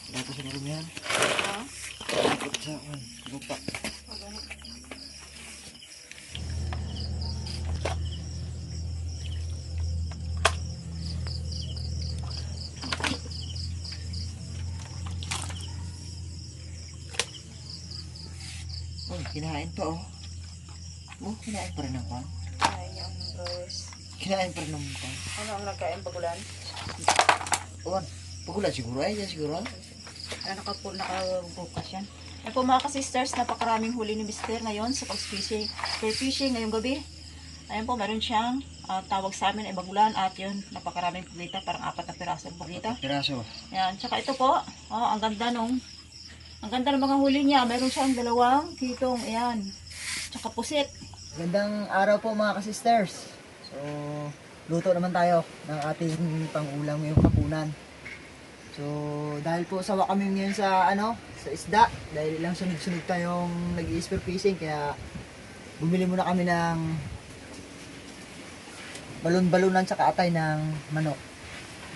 Tapos sa marumihan. Ikot sa lupa. Oh, kinain pa oh. Oh, kinain pa rin ng pan. Kinain niya ang rose. Kinain pa rin ng pan. Ano ang nagkain pagulan? Oh, pagulan siguro ay yan siguro. Nakabukas yan. Ay po mga ka-sisters, napakaraming huli ni Mister ngayon sa pag-fishing. Spear fishing ngayong gabi. Ayan po, meron siyang tawag sa amin ay bagulan at yun, napakaraming pugita, parang 4 na pirasong pugita. Piraso. Ayan, tsaka ito po, ang ganda ng mga huli niya. Meron siyang 2 kitong, ayan. Tsaka pusit. Gandang araw po mga ka-sisters. So, luto naman tayo ng ating pang-ulam ngayong hapunan. So, dahil po sawa kami ngayon sa sa isda, dahil ilang sunod-sunod tayong nag-i-spear fishing, kaya bumili muna kami ng balon-balonan tsaka atay ng manok.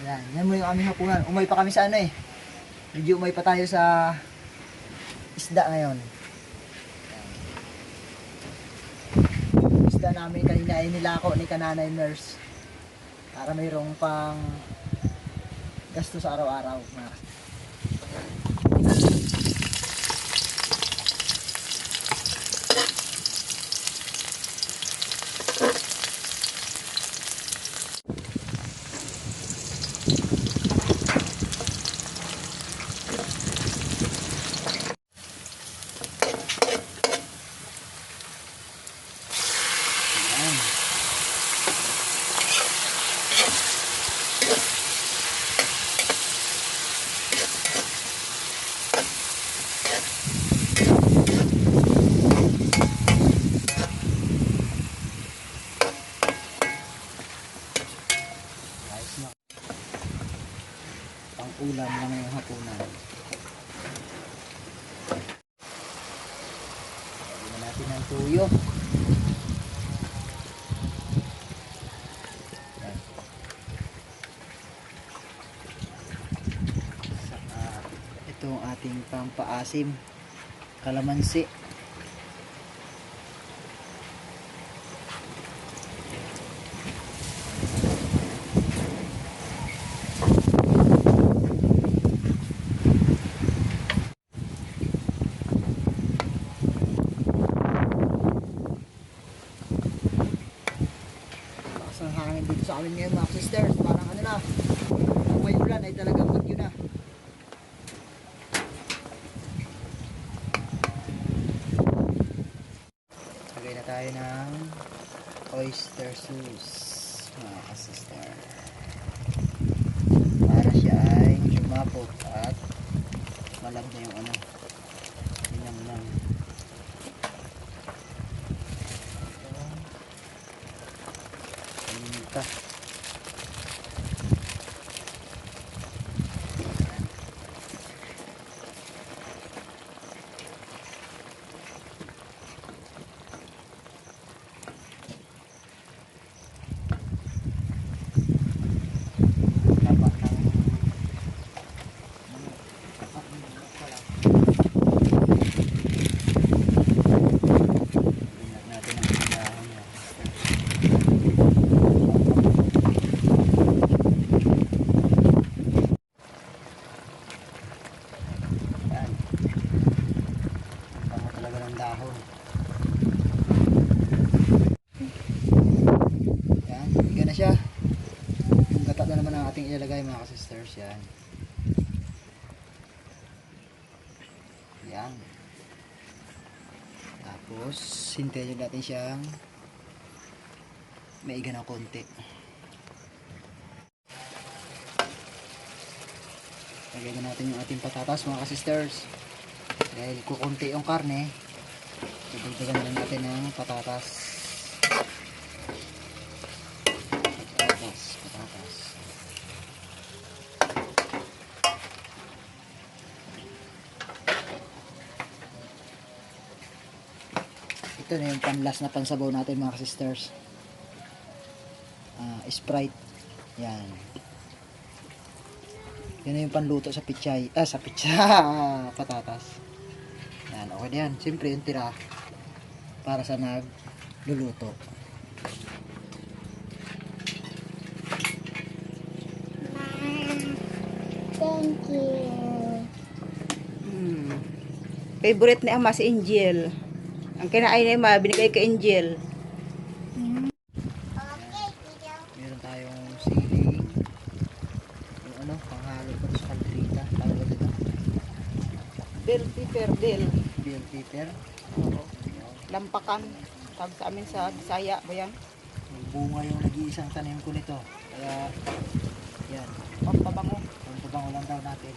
Yan mo yung aming hapunan. Umay pa kami sa medyo umay pa tayo sa isda ngayon. Isda namin kanina ay nilako ni kananay nurse para mayroong pang gasto sa araw-araw. Ulam na ngayong hapunan. Lagyan natin ng tuyo. Yan. Saka ito ang ating pampaasim, kalamansi. Ang hangin dito sa amin ngayon mga sisters, parang na, kung may ulan ay talagang bagyo na. Lagay na tayo ng oyster sauce mga sister, para siya ay sumapot at malab na yung sinamnam. Ito. Dahon. Yan, higa na siya. Yung gata na naman ang ating ilalagay mga ka-sisters. Yan. Yan. Tapos, hintayin natin siyang maiga ng konti. Lagyan natin yung ating patatas mga ka-sisters. Dahil kukunti yung karne, dagdagan na natin ng patatas. Patatas. Ito na yung panlas na pansabaw natin mga sisters. Sprite. Yan. Yan na yung panluto sa pichay. Sa pizza. Patatas. Yan, okay na yan. Siyempre yung tira para sa nagluluto. Thank you. Favorite ni Ama si Angel. Ang kinain ni Ama, binigay kay Angel. Okay, video. Meron tayong siling. Yung ano, panghalo ko sa kaldrita. Tawag ko dito. Bell pepper, bell. Bell pepper. Oo. Lampakan. Tawag sa amin sa Bisaya ba yan? Bunga yung nag-iisang tanim ko nito. Kaya, yan. Pampabango. Pampabango lang daw natin.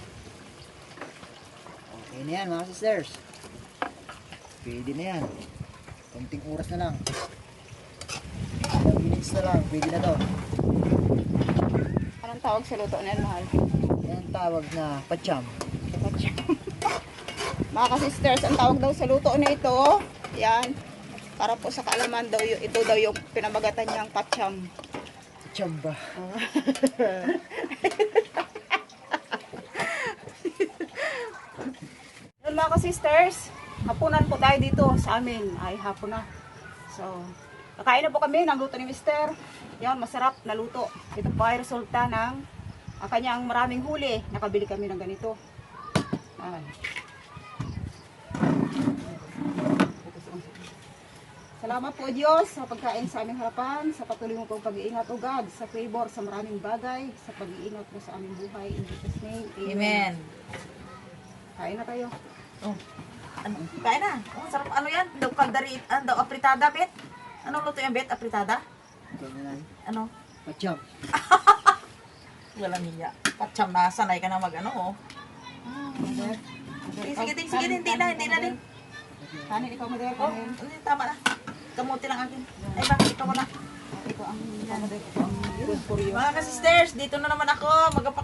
Okay na yan mga sisters. Pwede na yan. Kunting oras na lang. 5 minutes na lang. Pwede na to. Anong tawag sa luto na yan, mahal? Yan ang tawag na pacham. Mga ka-sisters, ang tawag daw sa luto na ito, yan, para po sa kaalaman daw, ito daw yung pinamagatan niyang patsyam. Pacham ba? Yun mga ka-sisters, hapunan po tayo dito sa amin. Ay, hapon na. So, kakain na po kami ng luto ni Mister. Yan, masarap na luto. Ito po ay resulta ng kanyang maraming huli. Nakabili kami ng ganito. Ay. Salamat po Diyos sa pagkain sa aming harapan, sa patuloy mo pong pag-iingat o God, sa favor, sa maraming bagay, sa pag-iingat mo sa aming buhay. In Jesus' name, Amen. Kain na tayo. Oh. Ano? Kain na. Oh, sarap. Ano yan? Daw kaldari, daw apritada, bet? Anong luto yan, bet? Apritada? Ganyan. Ano? Pacham. Walang niya. Patsyam na, sanay ka na mag-ano, oh. Sige, hindi na din. Kanin, ikaw mo Oh, hindi, tama na. Kamuti lang akin. Ay, bakit ikaw na? Ito ang kamadali, ito ang kuryo. Mga ka-sisters, dito na naman ako. Magapak.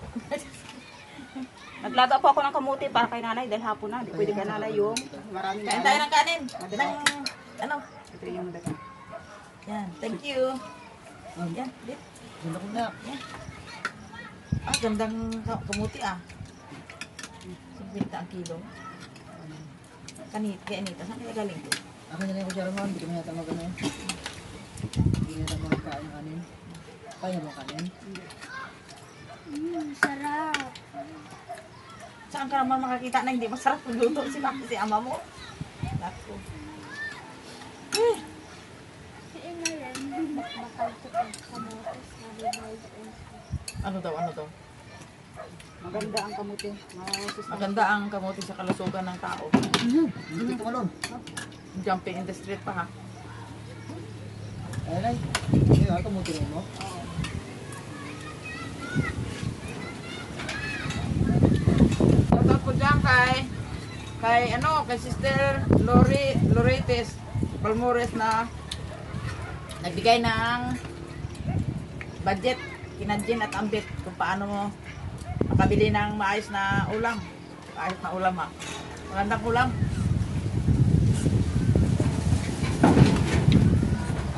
Naglaga po ako ng kamuti para kay nanay dahil hapon na. Di pwede kay nanay yung maraming Kain tayo ng kanin. Ng, ano? Ito yung daga. Yan, thank you. Yan, dit. Ganda ko na. Ah, gandang kamuti, ah. 50 ang kilo. Kay Anita, saan kaya galing to? Ako na lang yung kutsara mo. Hindi kami yata mag-ano. Hindi na yata magkain ng kanin. Kaya mo kanin? Sarap. Saan ka naman makakita na hindi masarap luto si ama mo? Naku. Si Inalan, bakal to kamotes na revive. Ano daw? Maganda ang kamuti. Maganda ang kamote sa kalusugan ng tao. Hindi ko malon. Jumping in the street pa ha. Ayun ay. Ayun ay, tumutuloy mo. Shoutout po dyan kay Sister Loretes Balmores na nagbigay ng budget kina Jen at Ambit kung paano mo makabili ng maayos na ulam. Maayos na ulam ha. Magandang ulam.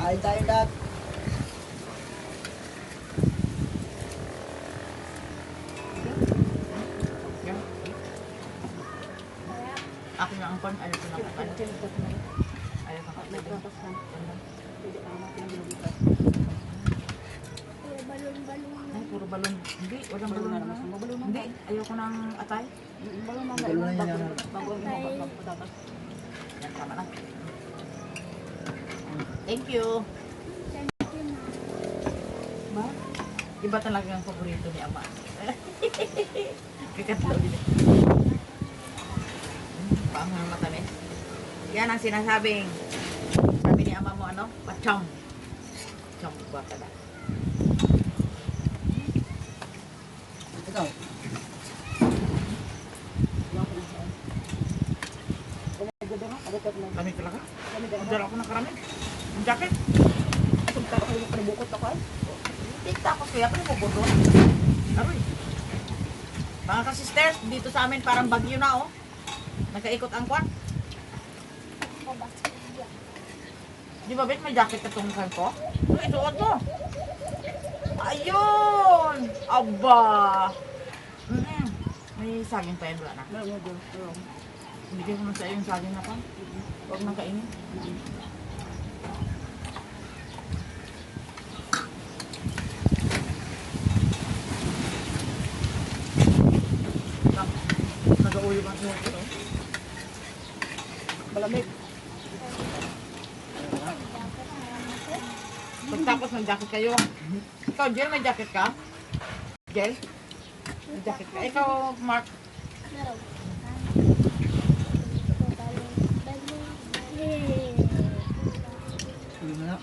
Kain tayo lahat. Yan. Ako nga ang pan. Ayaw ko na kapan. Ayaw ko kapan. Balon-balon. Ay, puro balon. Hindi, walang balon na naman. Hindi, ayoko ng atay. Balon na Balon na yan. Yan, tama na. Thank you. Ba? Iba talaga ang paborito ni Ama. Kakatlo din. Paangang matamis. Yan ang sinasabing. Sabi ni Ama mo ano? Pacham. Pacham ba pala? Ikaw. Kami talaga? Dala ako ng karami. Ang jacket. Punta ako yung panibukot ako ay. Tikta ako kaya pa mo bodo. Aroy. Mga ka-sisters, dito sa amin parang bagyo na oh. Nagkaikot ang kwan. Di ba bet may jacket ka tungkol ko? Uy, suot mo. Ayun! Aba! May saging pa yan, wala na. Bigyan ko na sa iyo yung saging na pa. Huwag nang kainin. Nag-auyo ba siya ito? Malamig. Pagtapos ng jacket kayo. Ikaw, Jel, may jacket ka? Jel? May jacket ka? Ikaw, Mark. Meron. Tuloy mo na.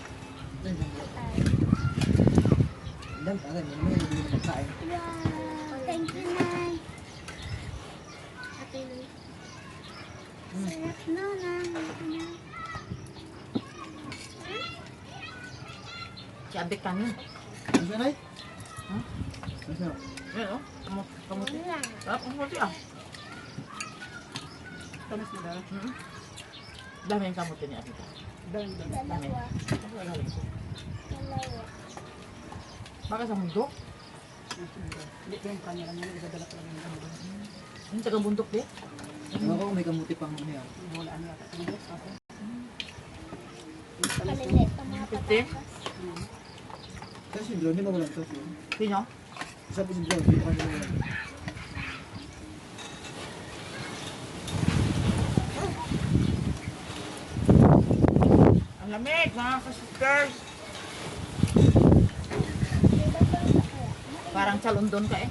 Dam, tagay mo naman yung bili mo magkain. Wow! Thank you, Nay. Happy New Sarap no, Nay. Si Abik kanin. Ano siya, Nay? Hmm? Ano siya? Yan, oh. Kamuti. Ano lang? Sarap, kamuti ah. Tamis na dahil. Dami yung kamuti ni Abik. Dahil. Dalawa. Dalawa. Dalawa. Baka sa mundo? Hindi ko yung kanya lang yun. Igadala ko lang yung ano. Yung taga-bundok di? Ewan ko kung may kamuti pang ano yan. Wala niya. Hindi ako. Kaliliit ang mga 50? patatas. Kasi si Bro, hindi mo walang tos yun. Sino? Isa po si Bro, hindi pa kanya walang. Ang lamig, mga ka-sisters. Parang sa London ka eh.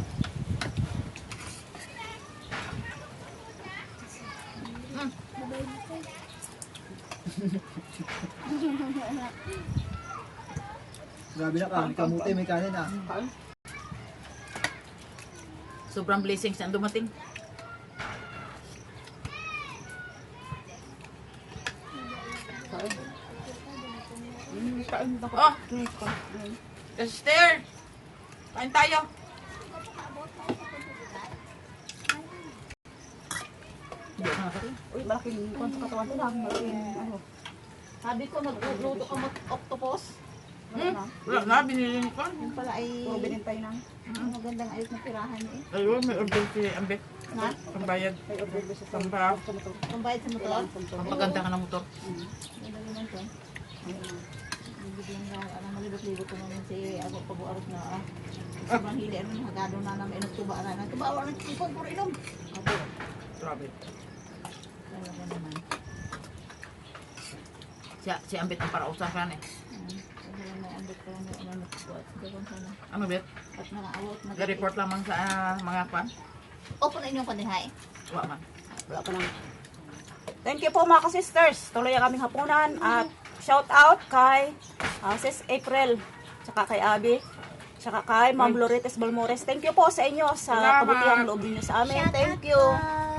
Babay na kayo. Grabe na ka, may kamuti, may kanin ah. Sobrang blessings ang dumating. Kain na ako. Oh! Sister! Kain tayo! Uy, malaking kwan sa katawan ko na. Malaking ano. Sabi ko, nagluto ka octopus. Wala na, binili ko. Yung pala ay Puro binintay ng. magandang ayos na tirahan eh. Ayun, may order si Ambek. Na? Pambayad. May order ba siya sa Pambayad. sa motor. Pambayad sa motor. Pampaganda ka ng motor. Ganda naman to. Biglang nga, malibot-libot ko naman si ako pag-uarot na sobrang hili. Ano yung hagado na namin inagtuba na. Tubawa ng tipon, puro inom. Ako. Grabe. Talaga naman. Si Ambek ang parausan ka eh. Wala na ambot ko na ano nagkukuha. Gawin sana. Ano bet? At nakaawot na. Ga-report lamang sa mga kwan. Open na inyong pandihay. Wala man. Wala pa lang. Thank you po mga ka-sisters. Tuloy ang aming hapunan at shout out kay Sis April, tsaka kay Abby, tsaka kay Ma'am Loretes Balmores. Thank you po sa inyo sa Salamat. kabutihang loob niyo sa amin. Shout Thank out you. po.